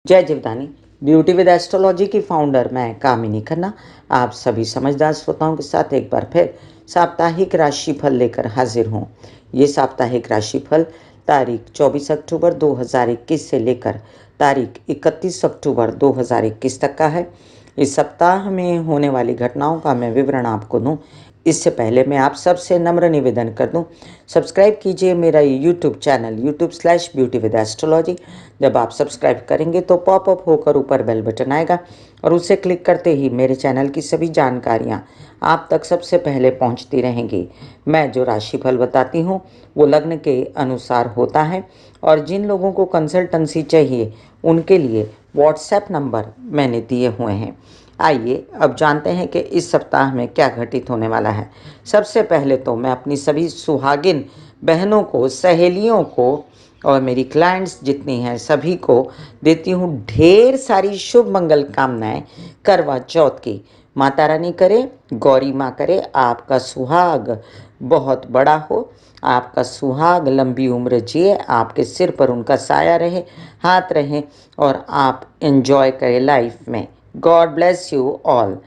जय Jivdani. Beauty with astrology की founder मैं कामिनी खन्ना आप सभी समझदार श्रोताओं के साथ एक बार फिर साप्ताहिक राशिफल लेकर हाजिर हूँ। ये साप्ताहिक राशिफल तारीख 24 अक्टूबर 2021 से लेकर तारीख 31 अक्टूबर 2021 तक का है। इस सप्ताह में होने वाली घटनाओं का मैं विवरण आपको दूं, इससे पहले मैं आप सबसे नम्र निवेदन कर दूं, सब्सक्राइब कीजिए मेरा यूट्यूब चैनल YouTube/ब्यूटी विद एस्ट्रोलॉजी। जब आप सब्सक्राइब करेंगे तो पॉपअप होकर ऊपर बेल बटन आएगा और उसे क्लिक करते ही मेरे चैनल की सभी जानकारियां आप तक सबसे पहले पहुंचती रहेंगी। मैं जो राशिफल बताती हूं वो लग्न के अनुसार होता है और जिन लोगों को कंसल्टेंसी चाहिए उनके लिए व्हाट्सएप नंबर मैंने दिए हुए हैं। आइए अब जानते हैं कि इस सप्ताह में क्या घटित होने वाला है। सबसे पहले तो मैं अपनी सभी सुहागिन बहनों को, सहेलियों को और मेरी क्लाइंट्स जितनी हैं सभी को देती हूँ ढेर सारी शुभ मंगल कामनाएं करवा चौथ की। माता रानी करे, गौरी माँ करे आपका सुहाग बहुत बड़ा हो, आपका सुहाग लंबी उम्र जिए, आपके सिर पर उनका साया रहे, हाथ रहे और आप एंजॉय करें लाइफ में। God bless you all.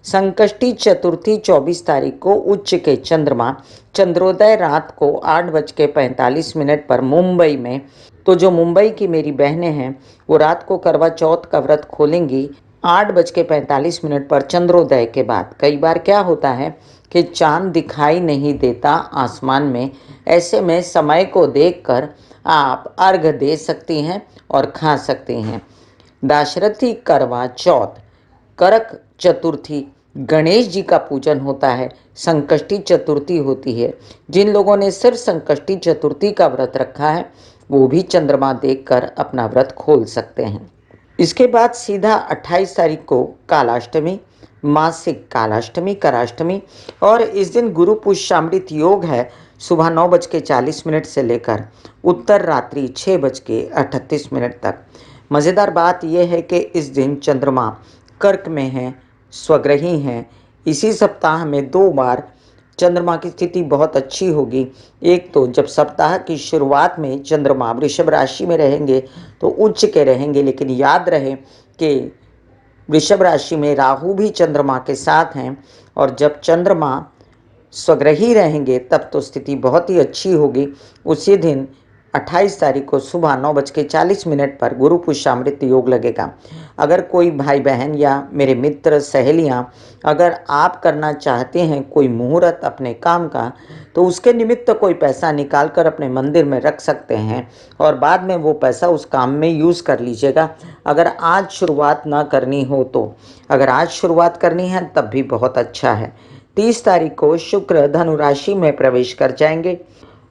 Sankashti Chaturthi 24 तारीख को उच्च के चंद्रमा चंद्रोदय रात को 8:45 पर मुंबई में। तो जो मुंबई की मेरी बहनें हैं वो रात को करवा चौथ का व्रत खोलेंगी 8:45 पर चंद्रोदय के बाद। कई बार क्या होता है कि चांद दिखाई नहीं देता आसमान में, ऐसे में समय को देखकर आप अर्घ दे सकती हैं और खा सकती हैं। दाशरथी करवा चौथ, करक चतुर्थी, गणेश जी का पूजन होता है, संकष्टी चतुर्थी होती है। जिन लोगों ने सिर्फ संकष्टी चतुर्थी का व्रत रखा है वो भी चंद्रमा देखकर अपना व्रत खोल सकते हैं। इसके बाद सीधा 28 तारीख को कालाष्टमी, मासिक कालाष्टमी, कराष्टमी और इस दिन गुरु पुष्यामृत योग है। सुबह 9:40 से लेकर उत्तर रात्रि 6:38 तक। मज़ेदार बात यह है कि इस दिन चंद्रमा कर्क में है, स्वग्रही हैं। इसी सप्ताह में 2 बार चंद्रमा की स्थिति बहुत अच्छी होगी। एक तो जब सप्ताह की शुरुआत में चंद्रमा वृषभ राशि में रहेंगे तो उच्च के रहेंगे, लेकिन याद रहे कि वृषभ राशि में राहु भी चंद्रमा के साथ हैं और जब चंद्रमा स्वग्रही रहेंगे तब तो स्थिति बहुत ही अच्छी होगी। उसी दिन 28 तारीख को सुबह 9:40 पर गुरु पुष्यामृत योग लगेगा। अगर कोई भाई बहन या मेरे मित्र सहेलियां अगर आप करना चाहते हैं कोई मुहूर्त अपने काम का, तो उसके निमित्त कोई पैसा निकाल कर अपने मंदिर में रख सकते हैं और बाद में वो पैसा उस काम में यूज़ कर लीजिएगा। अगर आज शुरुआत ना करनी हो तो, अगर आज शुरुआत करनी है तब भी बहुत अच्छा है। 30 तारीख को शुक्र धनु राशि में प्रवेश कर जाएंगे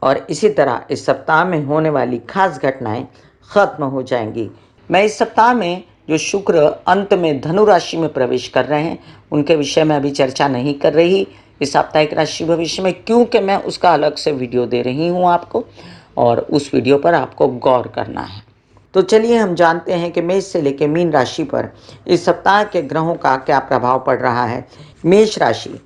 और इसी तरह इस सप्ताह में होने वाली खास घटनाएं खत्म हो जाएंगी। मैं इस सप्ताह में जो शुक्र अंत में धनु राशि में प्रवेश कर रहे हैं उनके विषय में अभी चर्चा नहीं कर रही इस साप्ताहिक राशि भविष्य में, क्योंकि मैं उसका अलग से वीडियो दे रही हूँ आपको और उस वीडियो पर आपको गौर करना है। तो चलिए हम जानते हैं कि मेष से लेकर मीन राशि पर इस सप्ताह के ग्रहों का क्या प्रभाव पड़ रहा है। मेष राशि,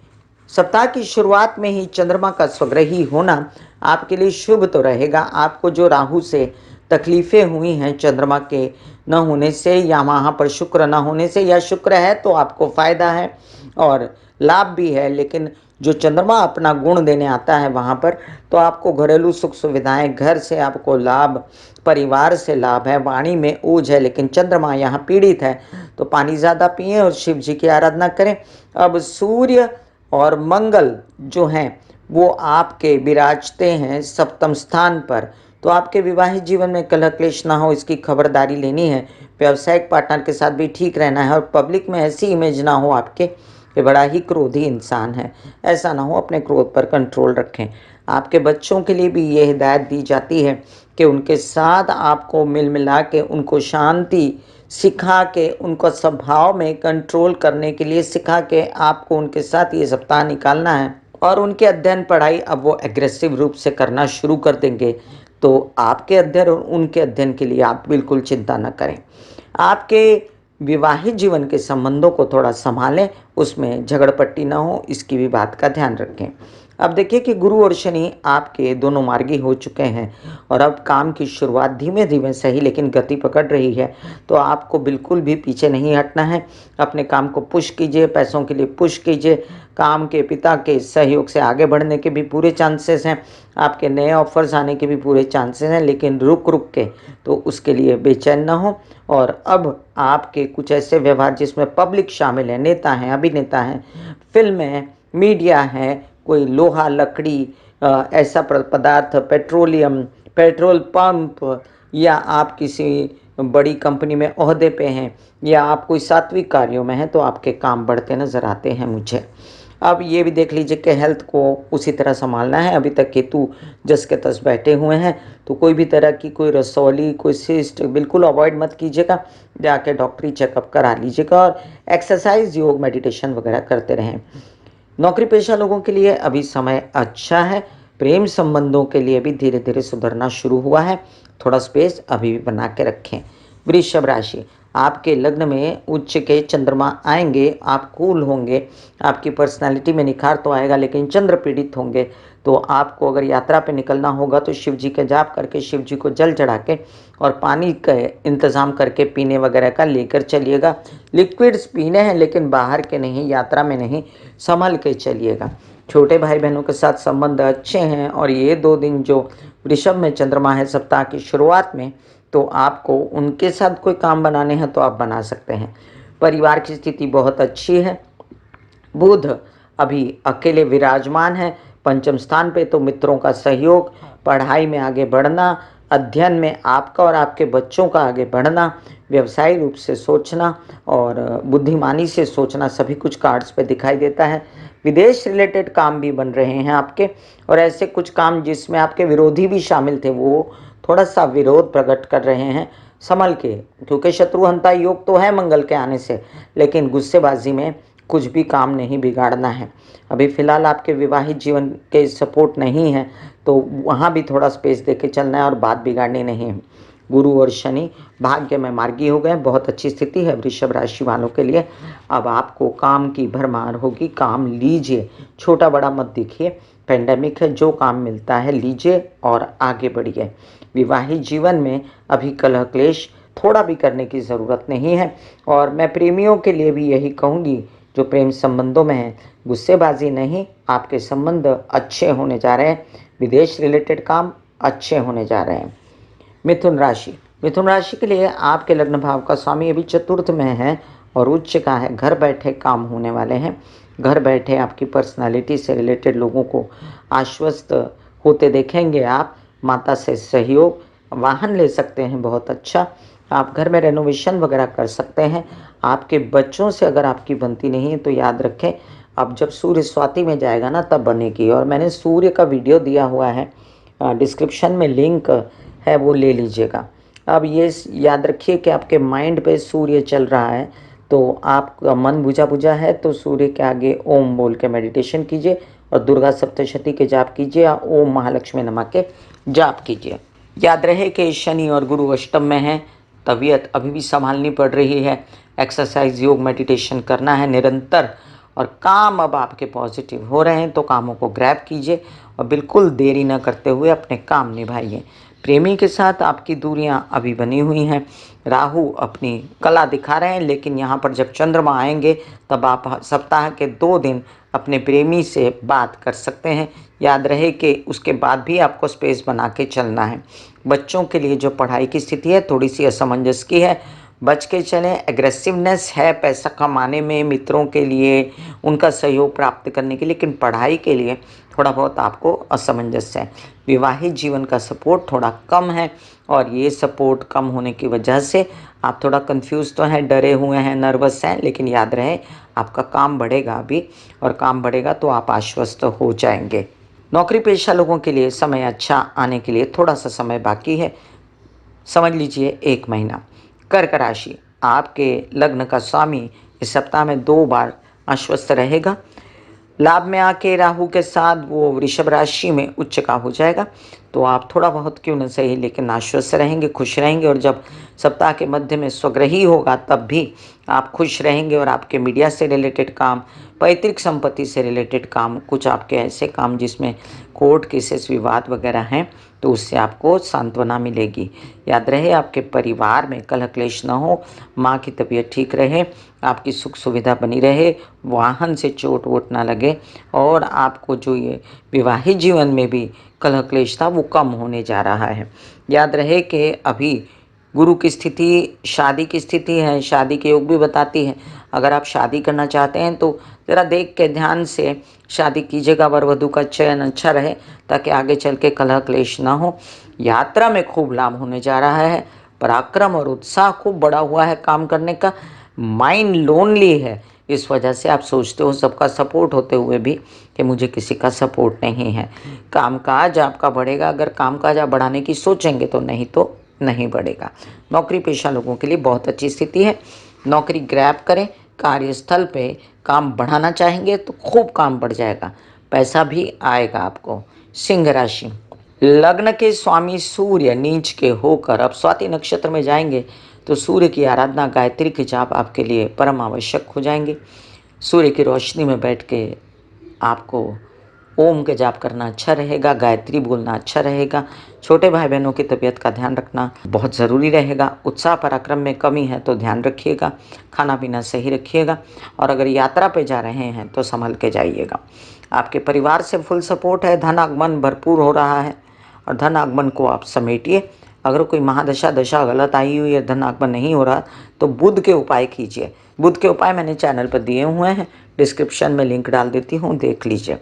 सप्ताह की शुरुआत में ही चंद्रमा का स्वग्रही होना आपके लिए शुभ तो रहेगा। आपको जो राहु से तकलीफें हुई हैं चंद्रमा के न होने से या वहाँ पर शुक्र न होने से, या शुक्र है तो आपको फायदा है और लाभ भी है, लेकिन जो चंद्रमा अपना गुण देने आता है वहाँ पर तो आपको घरेलू सुख सुविधाएं, घर से आपको लाभ, परिवार से लाभ है, वाणी में ओज है, लेकिन चंद्रमा यहाँ पीड़ित है। तो पानी ज़्यादा पिएं और शिव जी की आराधना करें। अब सूर्य और मंगल जो हैं वो आपके विराजते हैं सप्तम स्थान पर, तो आपके विवाहित जीवन में कलह क्लेश ना हो इसकी खबरदारी लेनी है। व्यावसायिक पार्टनर के साथ भी ठीक रहना है और पब्लिक में ऐसी इमेज ना हो आपके कि बड़ा ही क्रोधी इंसान है, ऐसा ना हो। अपने क्रोध पर कंट्रोल रखें। आपके बच्चों के लिए भी ये हिदायत दी जाती है कि उनके साथ आपको मिल मिला के उनको शांति सिखा के, उनको स्वभाव में कंट्रोल करने के लिए सिखा के आपको उनके साथ ये सप्ताह निकालना है। और उनके अध्ययन पढ़ाई अब वो एग्रेसिव रूप से करना शुरू कर देंगे, तो आपके अध्ययन और उनके अध्ययन के लिए आप बिल्कुल चिंता न करें। आपके विवाहित जीवन के संबंधों को थोड़ा संभालें, उसमें झगड़पट्टी ना हो इसकी भी बात का ध्यान रखें। अब देखिए कि गुरु और शनि आपके दोनों मार्गी हो चुके हैं और अब काम की शुरुआत धीमे धीमे सही लेकिन गति पकड़ रही है। तो आपको बिल्कुल भी पीछे नहीं हटना है। अपने काम को पुश कीजिए, पैसों के लिए पुश कीजिए। काम के पिता के सहयोग से आगे बढ़ने के भी पूरे चांसेस हैं। आपके नए ऑफर्स आने के भी पूरे चांसेस हैं, लेकिन रुक रुक के तो उसके लिए बेचैन ना हो। और अब आपके कुछ ऐसे व्यवहार जिसमें पब्लिक शामिल है, नेता हैं, अभिनेता हैं, फिल्में, मीडिया है, कोई लोहा लकड़ी, ऐसा पदार्थ, पेट्रोलियम, पेट्रोल पंप, या आप किसी बड़ी कंपनी में ओहदे पे हैं, या आप कोई सात्विक कार्यों में हैं, तो आपके काम बढ़ते नजर आते हैं मुझे। अब ये भी देख लीजिए कि हेल्थ को उसी तरह संभालना है। अभी तक केतु जस के तस बैठे हुए हैं, तो कोई भी तरह की कोई रसौली, कोई सिस्ट बिल्कुल अवॉइड मत कीजिएगा। जाके डॉक्टरी चेकअप करा लीजिएगा और एक्सरसाइज, योग, मेडिटेशन वगैरह करते रहें। नौकरी पेशा लोगों के लिए अभी समय अच्छा है। प्रेम संबंधों के लिए भी धीरे धीरे सुधरना शुरू हुआ है। थोड़ा स्पेस अभी भी बना के रखें। वृषभ राशि, आपके लग्न में उच्च के चंद्रमा आएंगे, आप कूल होंगे, आपकी पर्सनालिटी में निखार तो आएगा, लेकिन चंद्र पीड़ित होंगे। तो आपको अगर यात्रा पे निकलना होगा तो शिव जी के जाप करके, शिव जी को जल चढ़ा के और पानी का इंतज़ाम करके पीने वगैरह का लेकर चलिएगा। लिक्विड्स पीने हैं लेकिन बाहर के नहीं, यात्रा में नहीं, संभल के चलिएगा। छोटे भाई बहनों के साथ संबंध अच्छे हैं और ये 2 दिन जो वृषभ में चंद्रमा है सप्ताह की शुरुआत में, तो आपको उनके साथ कोई काम बनाने हैं तो आप बना सकते हैं। परिवार की स्थिति बहुत अच्छी है। बुध अभी अकेले विराजमान है पंचम स्थान पे, तो मित्रों का सहयोग, पढ़ाई में आगे बढ़ना, अध्ययन में आपका और आपके बच्चों का आगे बढ़ना, व्यवसायिक रूप से सोचना और बुद्धिमानी से सोचना, सभी कुछ कार्ड्स पे दिखाई देता है। विदेश रिलेटेड काम भी बन रहे हैं आपके, और ऐसे कुछ काम जिसमें आपके विरोधी भी शामिल थे, वो थोड़ा सा विरोध प्रकट कर रहे हैं, संभल के, क्योंकि शत्रुहंता योग तो है मंगल के आने से, लेकिन गुस्सेबाजी में कुछ भी काम नहीं बिगाड़ना है। अभी फ़िलहाल आपके विवाहित जीवन के सपोर्ट नहीं है, तो वहाँ भी थोड़ा स्पेस दे के चलना है और बात बिगाड़नी नहीं है। गुरु और शनि भाग्य में मार्गी हो गए, बहुत अच्छी स्थिति है वृषभ राशि वालों के लिए। अब आपको काम की भरमार होगी, काम लीजिए, छोटा बड़ा मत देखिए। पेंडेमिक है, जो काम मिलता है लीजिए और आगे बढ़िए। विवाहित जीवन में अभी कलह क्लेश थोड़ा भी करने की ज़रूरत नहीं है। और मैं प्रेमियों के लिए भी यही कहूँगी, जो प्रेम संबंधों में है, गुस्सेबाजी नहीं, आपके संबंध अच्छे होने जा रहे हैं। विदेश रिलेटेड काम अच्छे होने जा रहे हैं। मिथुन राशि, मिथुन राशि के लिए आपके लग्न भाव का स्वामी अभी चतुर्थ में है और उच्च का है। घर बैठे काम होने वाले हैं। घर बैठे आपकी पर्सनालिटी से रिलेटेड लोगों को आश्वस्त होते देखेंगे आप। माता से सहयोग, वाहन ले सकते हैं, बहुत अच्छा। आप घर में रेनोवेशन वगैरह कर सकते हैं। आपके बच्चों से अगर आपकी बनती नहीं है तो याद रखें, अब जब सूर्य स्वाति में जाएगा ना तब बनेगी। और मैंने सूर्य का वीडियो दिया हुआ है, डिस्क्रिप्शन में लिंक है, वो ले लीजिएगा। अब ये याद रखिए कि आपके माइंड पे सूर्य चल रहा है, तो आपका मन बुझा बुझा है, तो सूर्य के आगे ओम बोल के मेडिटेशन कीजिए और दुर्गा सप्तशती के जाप कीजिए या ओम महालक्ष्मी नमः के जाप कीजिए। याद रहे कि शनि और गुरु अष्टम में है, तबीयत अभी भी संभालनी पड़ रही है। एक्सरसाइज, योग, मेडिटेशन करना है निरंतर। और काम अब आपके पॉजिटिव हो रहे हैं, तो कामों को ग्रैब कीजिए और बिल्कुल देरी न करते हुए अपने काम निभाइए। प्रेमी के साथ आपकी दूरियां अभी बनी हुई हैं। राहु अपनी कला दिखा रहे हैं, लेकिन यहाँ पर जब चंद्रमा आएंगे तब आप सप्ताह के 2 दिन अपने प्रेमी से बात कर सकते हैं। याद रहे कि उसके बाद भी आपको स्पेस बना के चलना है। बच्चों के लिए जो पढ़ाई की स्थिति है थोड़ी सी असमंजस की है, बच के चलें। एग्रेसिवनेस है पैसा कमाने में, मित्रों के लिए उनका सहयोग प्राप्त करने के लिए, लेकिन पढ़ाई के लिए थोड़ा बहुत आपको असमंजस है। विवाहित जीवन का सपोर्ट थोड़ा कम है और ये सपोर्ट कम होने की वजह से आप थोड़ा कंफ्यूज तो हैं, डरे हुए हैं, नर्वस हैं, लेकिन याद रहे आपका काम बढ़ेगा अभी, और काम बढ़ेगा तो आप आश्वस्त हो जाएंगे। नौकरी पेशा लोगों के लिए समय अच्छा आने के लिए थोड़ा सा समय बाकी है, समझ लीजिए 1 महीना। कर्क राशि, आपके लग्न का स्वामी इस सप्ताह में 2 बार आश्वस्त रहेगा। लाभ में आके राहु के साथ वो वृषभ राशि में उच्च का हो जाएगा, तो आप थोड़ा बहुत क्यों न सही लेकिन आश्वस्त रहेंगे, खुश रहेंगे। और जब सप्ताह के मध्य में स्वग्रही होगा तब भी आप खुश रहेंगे और आपके मीडिया से रिलेटेड काम, पैतृक संपत्ति से रिलेटेड काम, कुछ आपके ऐसे काम जिसमें कोर्ट केसेस विवाद वगैरह हैं, तो उससे आपको सांत्वना मिलेगी। याद रहे आपके परिवार में कलह क्लेश न हो, माँ की तबीयत ठीक रहे, आपकी सुख सुविधा बनी रहे, वाहन से चोट वोट ना लगे और आपको जो ये विवाहित जीवन में भी कलह क्लेश था वो कम होने जा रहा है। याद रहे कि अभी गुरु की स्थिति शादी की स्थिति है, शादी के योग भी बताती है। अगर आप शादी करना चाहते हैं तो ज़रा देख के ध्यान से शादी कीजिएगा, वर वधू का चयन अच्छा रहे ताकि आगे चल के कलह क्लेश ना हो। यात्रा में खूब लाभ होने जा रहा है, पराक्रम और उत्साह खूब बढ़ा हुआ है काम करने का। माइंड लोनली है, इस वजह से आप सोचते हो सबका सपोर्ट होते हुए भी कि मुझे किसी का सपोर्ट नहीं है। कामकाज आपका बढ़ेगा, अगर कामकाज आप बढ़ाने की सोचेंगे तो नहीं बढ़ेगा। नौकरी पेशा लोगों के लिए बहुत अच्छी स्थिति है, नौकरी ग्रैब करें। कार्यस्थल पे काम बढ़ाना चाहेंगे तो खूब काम बढ़ जाएगा, पैसा भी आएगा आपको। सिंह राशि, लग्न के स्वामी सूर्य नीच के होकर अब स्वाति नक्षत्र में जाएंगे तो सूर्य की आराधना, गायत्री के जाप आपके लिए परम आवश्यक हो जाएंगे। सूर्य की रोशनी में बैठ के आपको ओम के जाप करना अच्छा रहेगा, गायत्री बोलना अच्छा रहेगा। छोटे भाई बहनों की तबीयत का ध्यान रखना बहुत ज़रूरी रहेगा। उत्साह पराक्रम में कमी है तो ध्यान रखिएगा, खाना पीना सही रखिएगा और अगर यात्रा पे जा रहे हैं तो संभल के जाइएगा। आपके परिवार से फुल सपोर्ट है, धन आगमन भरपूर हो रहा है और धन आगमन को आप समेटिए। अगर कोई महादशा दशा गलत आई हुई है, धन आगमन नहीं हो रहा, तो बुध के उपाय कीजिए। बुध के उपाय मैंने चैनल पर दिए हुए हैं, डिस्क्रिप्शन में लिंक डाल देती हूँ, देख लीजिए।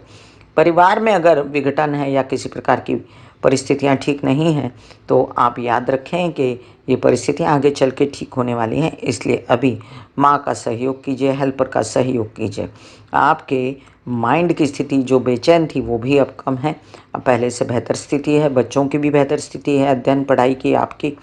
परिवार में अगर विघटन है या किसी प्रकार की परिस्थितियां ठीक नहीं हैं तो आप याद रखें कि ये परिस्थितियां आगे चल के ठीक होने वाली हैं, इसलिए अभी माँ का सहयोग कीजिए, हेल्पर का सहयोग कीजिए। आपके माइंड की स्थिति जो बेचैन थी वो भी अब कम है, अब पहले से बेहतर स्थिति है। बच्चों की भी बेहतर स्थिति है, अध्ययन पढ़ाई की आपकी।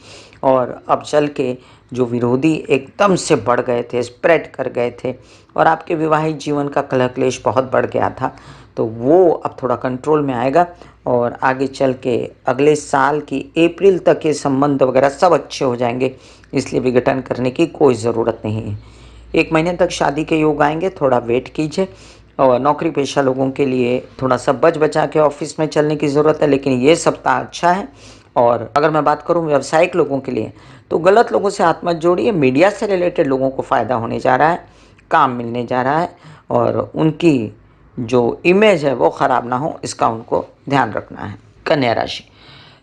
और अब चल के जो विरोधी एकदम से बढ़ गए थे, स्प्रेड कर गए थे और आपके विवाहित जीवन का कलह क्लेश बहुत बढ़ गया था, तो वो अब थोड़ा कंट्रोल में आएगा और आगे चल के अगले साल की अप्रैल तक के संबंध वगैरह सब अच्छे हो जाएंगे, इसलिए विघटन करने की कोई ज़रूरत नहीं है। 1 महीने तक शादी के योग आएंगे, थोड़ा वेट कीजिए। और नौकरी पेशा लोगों के लिए थोड़ा सा बच बचा के ऑफिस में चलने की ज़रूरत है, लेकिन ये सप्ताह अच्छा है। और अगर मैं बात करूं व्यावसायिक लोगों के लिए तो गलत लोगों से हाथ मत जोड़िए, मीडिया से रिलेटेड लोगों को फ़ायदा होने जा रहा है, काम मिलने जा रहा है और उनकी जो इमेज है वो ख़राब ना हो, इसका उनको ध्यान रखना है। कन्या राशि,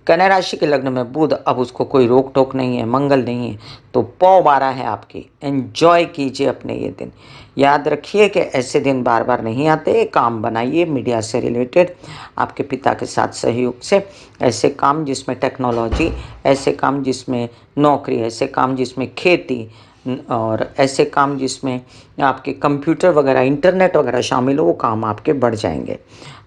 कन्या राशि के लग्न में बुध, अब उसको कोई रोक टोक नहीं है, मंगल नहीं है, तो पौ 12 है आपकी। एंजॉय कीजिए अपने ये दिन। याद रखिए कि ऐसे दिन बार बार नहीं आते, काम बनाइए मीडिया से रिलेटेड आपके पिता के साथ सहयोग से। ऐसे काम जिसमें टेक्नोलॉजी, ऐसे काम जिसमें नौकरी, ऐसे काम जिसमें खेती और ऐसे काम जिसमें आपके कंप्यूटर वगैरह इंटरनेट वगैरह शामिल हो, वो काम आपके बढ़ जाएंगे।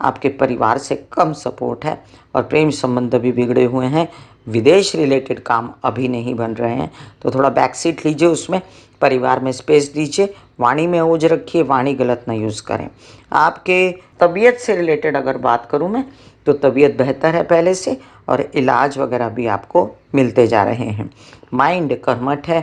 आपके परिवार से कम सपोर्ट है और प्रेम संबंध भी बिगड़े हुए हैं। विदेश रिलेटेड काम अभी नहीं बन रहे हैं तो थोड़ा बैक सीट लीजिए, उसमें परिवार में स्पेस दीजिए। वाणी में ओज रखिए, वाणी गलत ना यूज़ करें। आपके तबीयत से रिलेटेड अगर बात करूं मैं तो तबीयत बेहतर है पहले से और इलाज वगैरह भी आपको मिलते जा रहे हैं। माइंड कर्मठ है,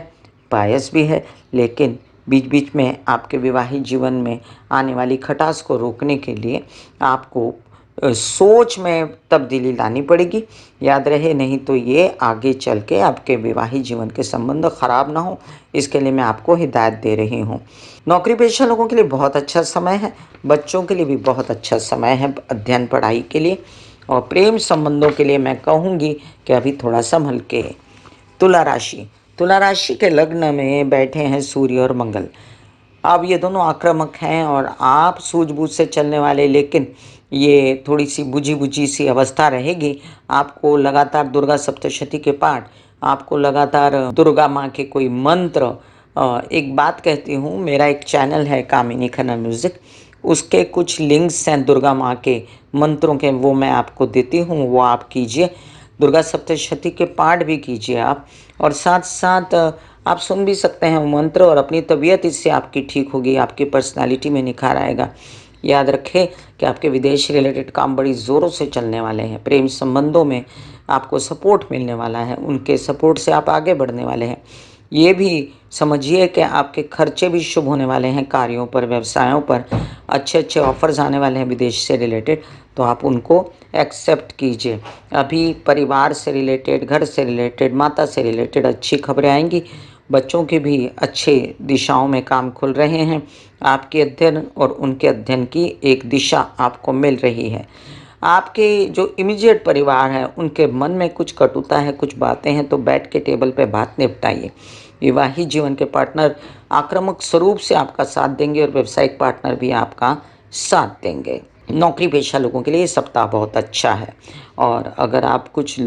बायस भी है, लेकिन बीच बीच में आपके विवाहित जीवन में आने वाली खटास को रोकने के लिए आपको सोच में तब्दीली लानी पड़ेगी। याद रहे, नहीं तो ये आगे चल के आपके विवाहित जीवन के संबंध खराब ना हो, इसके लिए मैं आपको हिदायत दे रही हूँ। नौकरी पेशा लोगों के लिए बहुत अच्छा समय है, बच्चों के लिए भी बहुत अच्छा समय है अध्ययन पढ़ाई के लिए। और प्रेम संबंधों के लिए मैं कहूँगी कि अभी थोड़ा संभल के। तुला राशि, तुला राशि के लग्न में बैठे हैं सूर्य और मंगल। अब ये दोनों आक्रामक हैं और आप सूझबूझ से चलने वाले, लेकिन ये थोड़ी सी बुझी बुझी सी अवस्था रहेगी। आपको लगातार दुर्गा सप्तशती के पाठ, आपको लगातार दुर्गा माँ के कोई मंत्र। एक बात कहती हूँ, मेरा एक चैनल है कामिनी खन्ना म्यूज़िक, उसके कुछ लिंक्स हैं दुर्गा माँ के मंत्रों के, वो मैं आपको देती हूँ, वो आप कीजिए। दुर्गा सप्तशती के पाठ भी कीजिए आप, और साथ साथ आप सुन भी सकते हैं मंत्र, और अपनी तबीयत इससे आपकी ठीक होगी, आपकी पर्सनालिटी में निखार आएगा। याद रखें कि आपके विदेश रिलेटेड काम बड़ी ज़ोरों से चलने वाले हैं। प्रेम संबंधों में आपको सपोर्ट मिलने वाला है, उनके सपोर्ट से आप आगे बढ़ने वाले हैं। ये भी समझिए कि आपके खर्चे भी शुभ होने वाले हैं कार्यों पर, व्यवसायों पर। अच्छे-अच्छे ऑफ़र्स आने वाले हैं विदेश से रिलेटेड, तो आप उनको एक्सेप्ट कीजिए। अभी परिवार से रिलेटेड, घर से रिलेटेड, माता से रिलेटेड अच्छी खबरें आएँगी। बच्चों के भी अच्छे दिशाओं में काम खुल रहे हैं। आपके अध्ययन और उनके अध्ययन की एक दिशा आपको मिल रही है। आपके जो इमीडिएट परिवार है, उनके मन में कुछ कटुता है, कुछ बातें हैं, तो बैठ के टेबल पे बात निपटाइए। विवाहित जीवन के पार्टनर आक्रामक स्वरूप से आपका साथ देंगे और व्यावसायिक पार्टनर भी आपका साथ देंगे। नौकरी पेशा लोगों के लिए ये सप्ताह बहुत अच्छा है। और अगर आप कुछ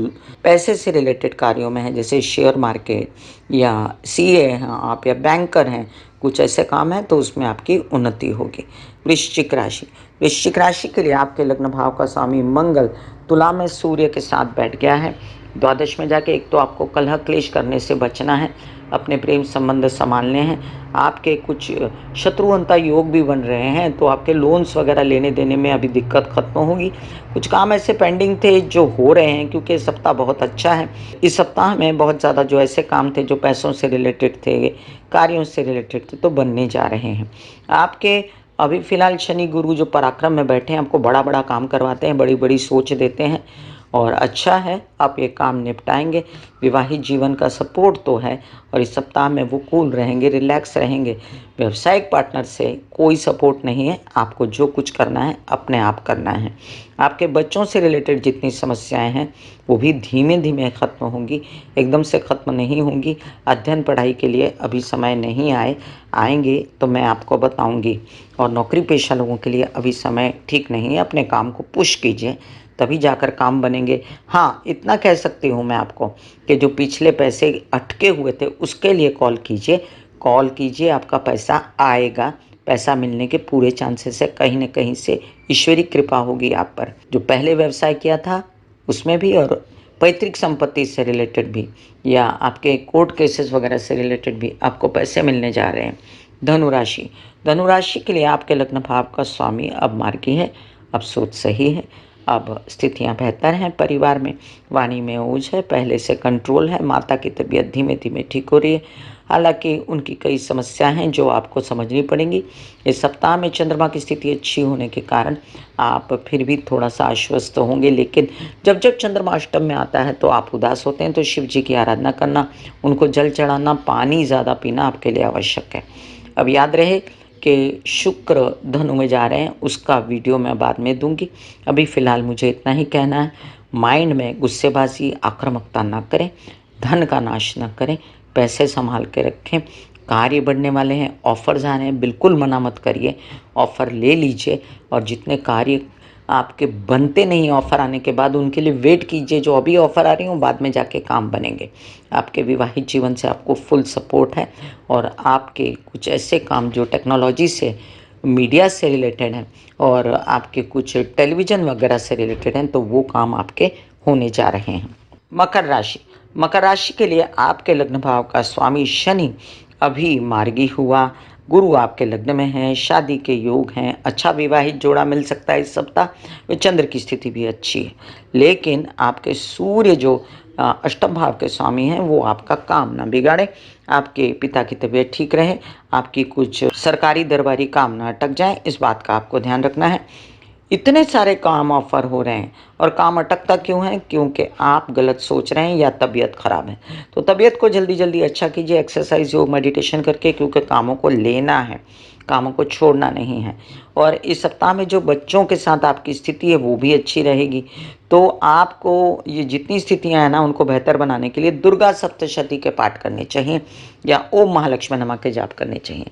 पैसे से रिलेटेड कार्यों में हैं, जैसे शेयर मार्केट या सीए हैं आप या बैंकर हैं, कुछ ऐसे काम हैं तो उसमें आपकी उन्नति होगी। वृश्चिक राशि, वृश्चिक राशि के लिए आपके लग्न भाव का स्वामी मंगल तुला में सूर्य के साथ बैठ गया है। द्वादश में जाके एक तो आपको कलह क्लेश करने से बचना है, अपने प्रेम संबंध संभालने हैं। आपके कुछ शत्रुअंता योग भी बन रहे हैं, तो आपके लोन्स वगैरह लेने देने में अभी दिक्कत खत्म होगी। कुछ काम ऐसे पेंडिंग थे जो हो रहे हैं, क्योंकि सप्ताह बहुत अच्छा है। इस सप्ताह में बहुत ज़्यादा जो ऐसे काम थे जो पैसों से रिलेटेड थे, कार्यों से रिलेटेड थे, तो बनने जा रहे हैं। आपके अभी फ़िलहाल शनि गुरु जो पराक्रम में बैठे हैं, आपको बड़ा-बड़ा काम करवाते हैं, बड़ी-बड़ी सोच देते हैं और अच्छा है, आप ये काम निपटाएँगे। विवाहित जीवन का सपोर्ट तो है और इस सप्ताह में वो कूल रहेंगे, रिलैक्स रहेंगे। व्यावसायिक पार्टनर से कोई सपोर्ट नहीं है, आपको जो कुछ करना है, अपने आप करना है। आपके बच्चों से रिलेटेड जितनी समस्याएँ हैं, वो भी धीमे-धीमे ख़त्म होंगी, एकदम से ख़त्म नहीं होंगी। अध्ययन पढ़ाई के लिए अभी समय नहीं आएँगे तो मैं आपको बताऊँगी। और नौकरी पेशा लोगों के लिए अभी समय ठीक नहीं है, अपने काम को पुश कीजिए, तभी जाकर काम बनेंगे। हाँ, इतना कह सकती हूँ मैं आपको कि जो पिछले पैसे अटके हुए थे, उसके लिए कॉल कीजिए, आपका पैसा आएगा। पैसा मिलने के पूरे चांसेस है, कहीं न कहीं से ईश्वरीय कृपा होगी आप पर। जो पहले व्यवसाय किया था, उसमें भी और पैतृक संपत्ति से रिलेटेड भी या आपके कोर्ट केसेस वगैरह से रिलेटेड भी आपको पैसे मिलने जा रहे हैं। धनुराशि, धनुराशि के लिए आपके लग्न भाव का स्वामी अब मार्गी है, अब सोच सही है, अब स्थितियाँ बेहतर हैं परिवार में, वाणी में ओज है, पहले से कंट्रोल है, माता की तबीयत धीमे-धीमे ठीक हो रही है। हालाँकि उनकी कई समस्याएँ हैं जो आपको समझनी पड़ेंगी। इस सप्ताह में चंद्रमा की स्थिति अच्छी होने के कारण आप फिर भी थोड़ा-सा आश्वस्त होंगे, लेकिन जब-जब चंद्रमा अष्टम में आता है तो आप उदास होते हैं, तो शिव जी की आराधना करना, उनको जल चढ़ाना, पानी ज़्यादा पीना आपके लिए आवश्यक है। अब याद रहे कि शुक्र धनु में जा रहे हैं, उसका वीडियो मैं बाद में दूँगी। अभी फ़िलहाल मुझे इतना ही कहना है, माइंड में गुस्सेबाज़ी, आक्रामकता ना करें, धन का नाश ना करें, पैसे सँभाल के रखें, कार्य बढ़ने वाले हैं, ऑफ़र्स आ रहे हैं, बिल्कुल मना मत करिए, ऑफ़र ले लीजिए और जितने कार्य आपके बनते नहीं ऑफ़र आने के बाद, उनके लिए वेट कीजिए, जो अभी ऑफ़र आ रही हों, बाद में जाके काम बनेंगे। आपके विवाहित जीवन से आपको फुल सपोर्ट है और आपके कुछ ऐसे काम जो टेक्नोलॉजी से, मीडिया से रिलेटेड हैं और आपके कुछ टेलीविज़न वगैरह से रिलेटेड हैं, तो वो काम आपके होने जा रहे हैं। मकर राशि, मकर राशि के लिए आपके लग्न भाव का स्वामी शनि अभी मार्गी हुआ, गुरु आपके लग्न में है, शादी के योग हैं, अच्छा विवाहित जोड़ा मिल सकता है इस सप्ताह। चंद्र की स्थिति भी अच्छी है, लेकिन आपके सूर्य जो अष्टम भाव के स्वामी हैं, वो आपका काम ना बिगाड़े, आपके पिता की तबीयत ठीक रहे, आपकी कुछ सरकारी दरबारी काम ना अटक जाए, इस बात का आपको ध्यान रखना है। इतने सारे काम ऑफ़र हो रहे हैं और काम अटकता क्यों है? क्योंकि आप गलत सोच रहे हैं या तबीयत ख़राब है। तो तबीयत को जल्दी-जल्दी अच्छा कीजिए एक्सरसाइज़, योग, मेडिटेशन करके, क्योंकि कामों को लेना है, कामों को छोड़ना नहीं है। और इस सप्ताह में जो बच्चों के साथ आपकी स्थिति है वो भी अच्छी रहेगी। तो आपको ये जितनी स्थितियाँ हैं ना, उनको बेहतर बनाने के लिए दुर्गा सप्तशती के पाठ करने चाहिए या ओम महालक्ष्मी नमः के जाप करने चाहिए।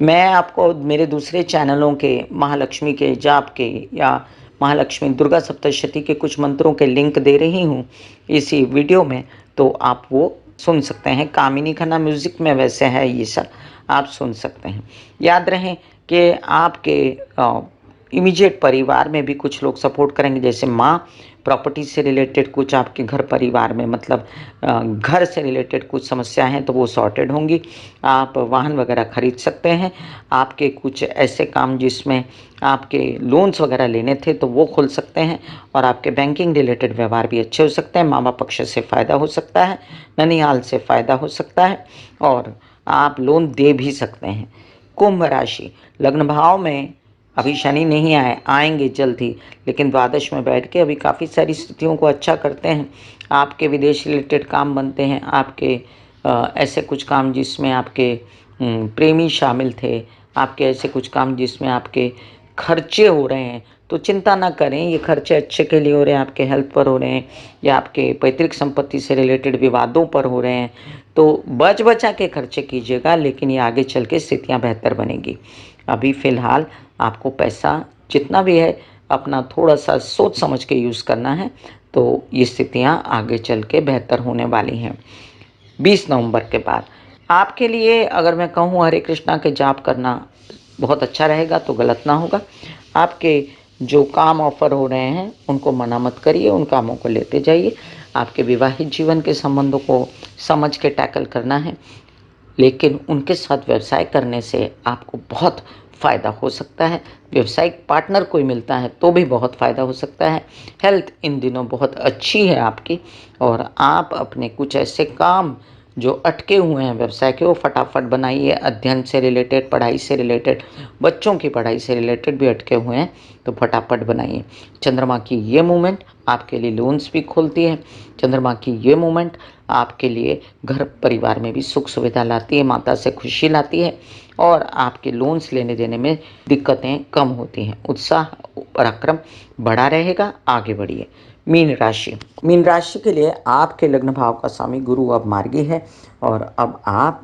मैं आपको मेरे दूसरे चैनलों के महालक्ष्मी के जाप के या महालक्ष्मी दुर्गा सप्तशती के कुछ मंत्रों के लिंक दे रही हूँ इसी वीडियो में, तो आप वो सुन सकते हैं। कामिनी खन्ना म्यूज़िक में वैसे है ये सब, आप सुन सकते हैं। याद रहे कि आपके इमीडिएट परिवार में भी कुछ लोग सपोर्ट करेंगे, जैसे माँ प्रॉपर्टी से रिलेटेड कुछ आपके घर परिवार में मतलब घर से रिलेटेड कुछ समस्याएं हैं तो वो सॉर्टेड होंगी। आप वाहन वगैरह खरीद सकते हैं। आपके कुछ ऐसे काम जिसमें आपके लोन्स वगैरह लेने थे तो वो खुल सकते हैं और आपके बैंकिंग रिलेटेड व्यवहार भी अच्छे हो सकते हैं। मामा पक्ष से फ़ायदा हो सकता है, ननिहाल से फ़ायदा हो सकता है और आप लोन दे भी सकते हैं। कुंभ राशि, लग्न भाव में अभी शनि नहीं आएंगे जल्द ही, लेकिन द्वादश में बैठ के अभी काफ़ी सारी स्थितियों को अच्छा करते हैं। आपके विदेश रिलेटेड काम बनते हैं। आपके ऐसे कुछ काम जिसमें आपके प्रेमी शामिल थे, आपके ऐसे कुछ काम जिसमें आपके खर्चे हो रहे हैं तो चिंता ना करें, ये खर्चे अच्छे के लिए हो रहे हैं, आपके हेल्थ पर हो रहे हैं या आपके पैतृक संपत्ति से रिलेटेड विवादों पर हो रहे हैं। तो बच बचा के खर्चे कीजिएगा, लेकिन ये आगे चल के स्थितियाँ बेहतर बनेगी। अभी फ़िलहाल आपको पैसा जितना भी है अपना थोड़ा-सा सोच समझ के यूज़ करना है, तो ये स्थितियाँ आगे चल के बेहतर होने वाली हैं। 20 नवंबर के बाद आपके लिए अगर मैं कहूँ हरे कृष्णा के जाप करना बहुत अच्छा रहेगा तो गलत ना होगा। आपके जो काम ऑफ़र हो रहे हैं उनको मना मत करिए, उन कामों को लेते जाइए। आपके विवाहित जीवन के संबंधों को समझ के टैकल करना है, लेकिन उनके साथ व्यवसाय करने से आपको बहुत फ़ायदा हो सकता है। व्यावसायिक पार्टनर कोई मिलता है तो भी बहुत फ़ायदा हो सकता है। हेल्थ इन दिनों बहुत अच्छी है आपकी और आप अपने कुछ ऐसे काम जो अटके हुए हैं व्यवसाय के वो फटाफट बनाइए। अध्ययन से रिलेटेड, पढ़ाई से रिलेटेड, बच्चों की पढ़ाई से रिलेटेड भी अटके हुए हैं तो फटाफट बनाइए। चंद्रमा की ये मूवमेंट आपके लिए लोन्स भी खोलती है। चंद्रमा की ये मूवमेंट आपके लिए घर परिवार में भी सुख सुविधा लाती है, माता से खुशी लाती है और आपके लोन्स लेने देने में दिक्कतें कम होती हैं। उत्साह पराक्रम बढ़ा रहेगा, आगे बढ़िए। मीन राशि के लिए आपके लग्न भाव का स्वामी गुरु अब मार्गी है और अब आप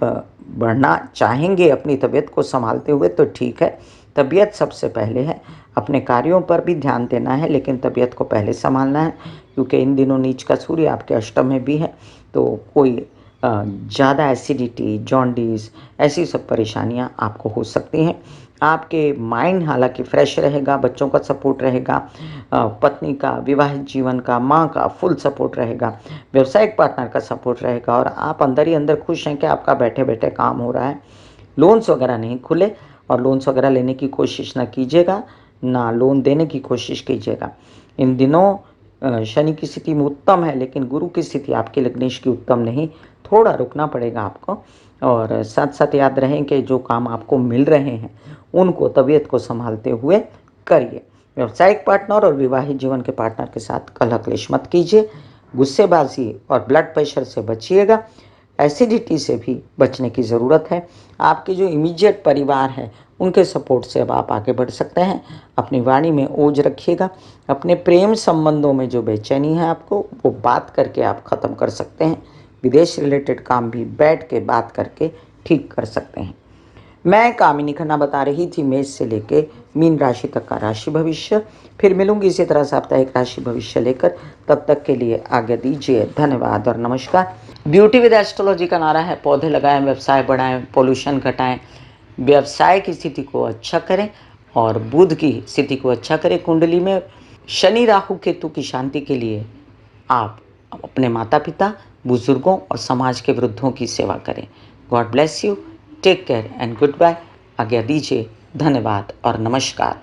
बढ़ना चाहेंगे अपनी तबीयत को संभालते हुए तो ठीक है। तबीयत सबसे पहले है, अपने कार्यों पर भी ध्यान देना है लेकिन तबीयत को पहले संभालना है, क्योंकि इन दिनों नीच का सूर्य आपके अष्टम में भी है तो कोई ज़्यादा एसिडिटी, जॉन्डिस ऐसी सब परेशानियां आपको हो सकती हैं। आपके माइंड हालांकि फ्रेश रहेगा, बच्चों का सपोर्ट रहेगा, पत्नी का, विवाहित जीवन का, माँ का फुल सपोर्ट रहेगा, व्यवसायिक पार्टनर का सपोर्ट रहेगा और आप अंदर ही अंदर खुश हैं कि आपका बैठे बैठे काम हो रहा है। लोन्स वगैरह नहीं खुले और लोन्स वगैरह लेने की कोशिश ना कीजिएगा, ना लोन देने की कोशिश कीजिएगा। इन दिनों शनि की स्थिति में उत्तम है लेकिन गुरु की स्थिति आपके लग्नेश की उत्तम नहीं, थोड़ा रुकना पड़ेगा आपको। और साथ साथ याद रहें कि जो काम आपको मिल रहे हैं उनको तबीयत को संभालते हुए करिए। व्यावसायिक पार्टनर और विवाहित जीवन के पार्टनर के साथ कलह क्लेश मत कीजिए। गुस्सेबाजी और ब्लड प्रेशर से बचिएगा। एसिडिटी से भी बचने की ज़रूरत है। आपके जो इमीडिएट परिवार है उनके सपोर्ट से अब आप आगे बढ़ सकते हैं। अपनी वाणी में ओज रखिएगा। अपने प्रेम संबंधों में जो बेचैनी है आपको वो बात करके आप ख़त्म कर सकते हैं। विदेश रिलेटेड काम भी बैठ के बात करके ठीक कर सकते हैं। मैं कामिनी खन्ना बता रही थी मेष से लेके मीन राशि तक का राशि भविष्य। फिर मिलूंगी इसी तरह साप्ताहिक राशि भविष्य लेकर। तब तक के लिए आज्ञा दीजिए। धन्यवाद और नमस्कार। ब्यूटी विद एस्ट्रोलॉजी का नारा है पौधे लगाएं, व्यवसाय बढ़ाएं, पोल्यूशन घटाएं, व्यवसाय की स्थिति को अच्छा करें और बुध की स्थिति को अच्छा करें। कुंडली में शनि राहु केतु की शांति के लिए आप अपने माता पिता, बुजुर्गों और समाज के वृद्धों की सेवा करें। God bless you, take care and goodbye. आज्ञा दीजिए। धन्यवाद और नमस्कार।